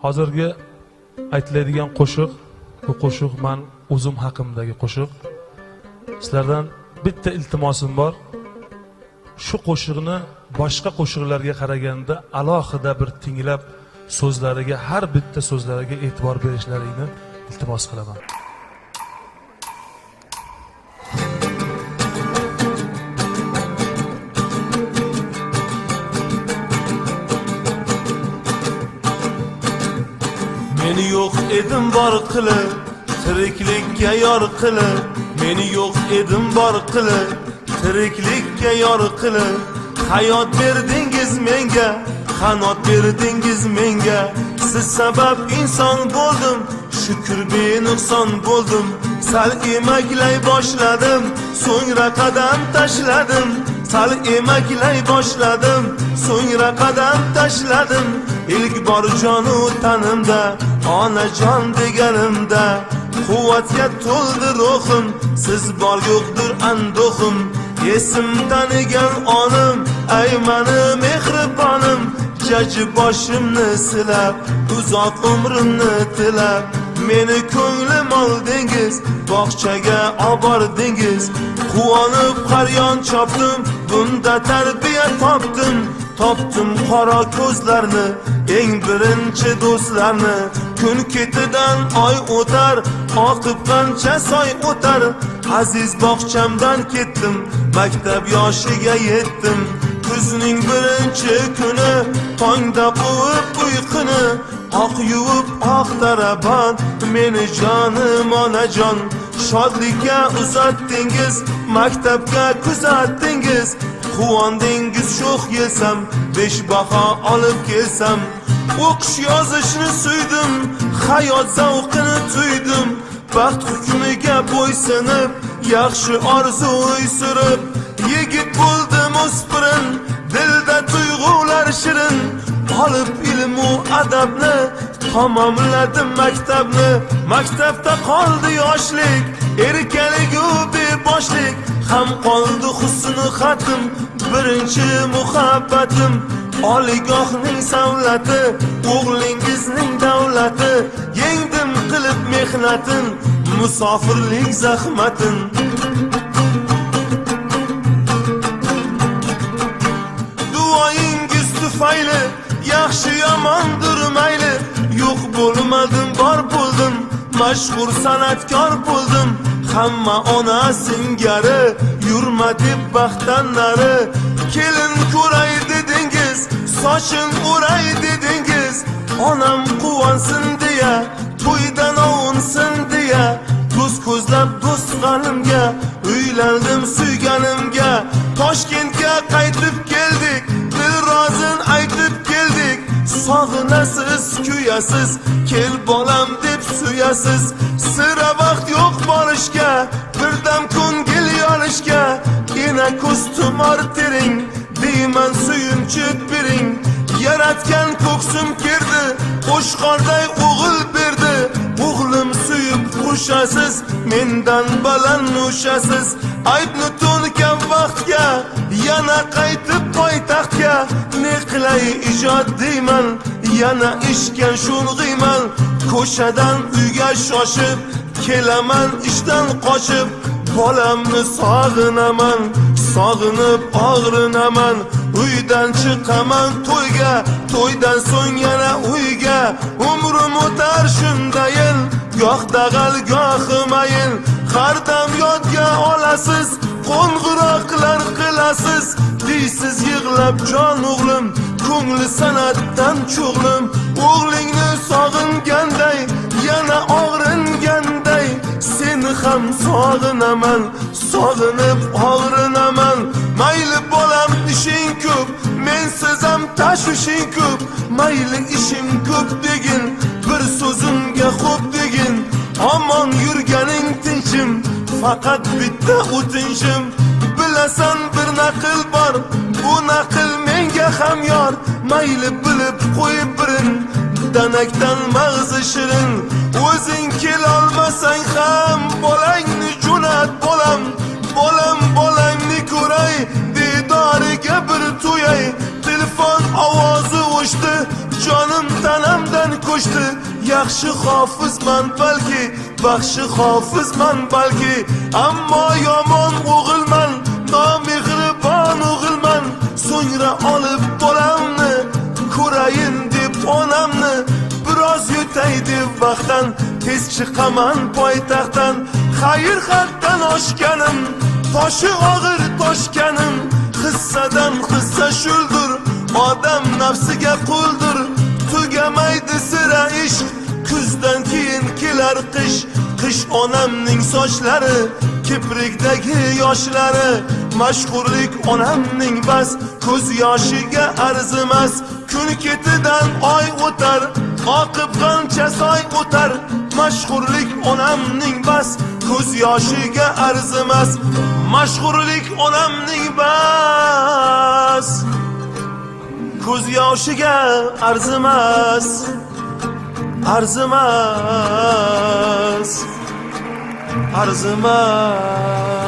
Hozirgi aytiladigan qo'shiq, bu qo'shiq men o'zim haqimdagi qo'shiq. Sizlardan bitta iltimosim bor. Shu qo'shiqni boshqa qo'shiqlarga qaraganda alohida bir tinglab so'zlariga, har bitta so'zlariga e'tibor berishlaringni iltimos qilaman. Meni yo'q edim bor qilib, tiriklikka yor qilib. Meni yo'q edim bor qilib, tiriklikka yor qilib. Hayot berdingiz menga, qanot berdingiz menga. Siz sabab inson bo'ldim, shukr benuqson bo'ldim. Sal emaklay boshladim, so'ngra qadam tashladim. Sal emaklay boshladim, so'ngra qadam tashladim. İlk bor jonu tanimda, onajon deganimda. Quvvatga to'ldi ruhim, siz bor yo'qdir anduhim. Esim tanigan onim, ay mani mehribonim. Jaji boshimni silab, uzoq umrimni tilab. Meni ko'nglim oldingiz, bog'chaga obordingiz. Quvonib qaryon chopdim, bunda tarbiya topdim. Topdim qora ko'zlarni, eng birinchi do'stlarni. Kun ketidan oy o'tar, oqib qancha soy o'tar. Aziz bog'chamdan ketdim, maktab yoshiga yetdim. Kuzning birinchi kuni, tongda quvib uyquni. Oq yuvib oq taraban, meni jonim onajon. Shodlikka uzatdingiz, maktabga kuzatdingiz. Quvondingiz sho'x yelsam, 5 baho olib kelsam. O'qish yozishni suydim, hayot zavqini tuydim. Baxt hukmiga bo'ysunib, yaxshi orzu surib. Yigit bo'ldim o'spirin, dilda tuyg'ular shirin. Olib ilm u adabni, tamomladim maktabni. Maktabda qoldi yoshlik, erkalik u beboshlik. Ham qoldi husni xatim, birinchi muhabbatim. Oligohning savlati, o'g'lingizning davlati. Yengdim qilib mehnatin, musofirlik zahmatin. Duoyingiz tufayli, yaxshi yomondir mayli. Yo'q bo'lmadim, bor bo'ldim, mashhur san'atkor bo'ldim. Hamma ona singari, yurma deb baxtdan nari. Kelin ko'ray dedingiz, sochin o'ray dedingiz. Onam quvonsin deya, to'ydan ovunsin deya. Ko'z ko'zlab do'st qalimga, uylandim suyganimga. Toshkentga qaytib keldik, dil rozin aytib keldik. Sog'inasiz, kuyasiz, kel bolam deb suyasiz. Sira vaqt yo'q borishga, birdam ko'ngil yolishga. Ena ko'ztum ortering, deyman suyunchib bering. Yaratgan ko'ksim kirdi, qo'shqorday o'g'il berdi. O'g'lim suyib qushasiz, mendan baland nushasiz. Aybni to'nkan vaqtga, yana qaytib poytaxtga. Ne qilay ijod deyman, yana ishgan sho'ng'iyman. Ko'chadan uyga shoshib, kelaman ishdan qochib. Bolamni sog'inaman, sog'inib og'rinaman. Uydan chiqaman to'yga, to'ydan so'ng yana uyga. Umrim o'tar shundayin, goh dag'al goh mayin. Har dam yodga olasiz, qo'ng'iroqlar qilasiz. Deysiz yig'lab jon o'g'lim, ko'ngli san'atdan cho'g'lim. O'g'lingni sog'inganday, yana og'ringanday. Seni ham sog'inaman, sog'inib og'rinaman. Mayli bolam ishing ko'p, men sizam tashvishing ko'p. Mayli ishim ko'p degin, bir so'zimga xo'p degin. Omon yurganing tinchim, faqat bitta o'tinchim. Bilasan bir naql bor, bu naql menga ham yor. Mayli bilib qo'yib birin, danakdan mag'zi shirin. O'zing kelolmasang ham, bolangni jo'nat bolam. Bolam bolangni ko'ray, bir to'yay. Telefon ovozi o'chdi, jonim tanamdan ko'chdi yaxshi hofizman balki baxshi hofizman balki ammo yomon o'g'ilman nomehribon o'g'ilman so'ngra olib bolamni ko'rayin deb onamni biroz yutay deb vaqtdan tez chiqaman poytaxtdan xayr xatdan oshganim toshi og'ir toshganim hissadan hissa shuldir odam nafsiga quldir tugamaydi sira ishq kuzdan keyin kelar qish qish onamning sochlari kiprikdagi yoshlari mashhurlik onamning bas ko'z yoshiga arzimas kun ketidan oy o'tar oqib qancha soy o'tar mashhurlik onamning bas ko'z yoshiga arzimas mashhurlik onamning bas ko'z yoshiga arzimas arzimas arzimas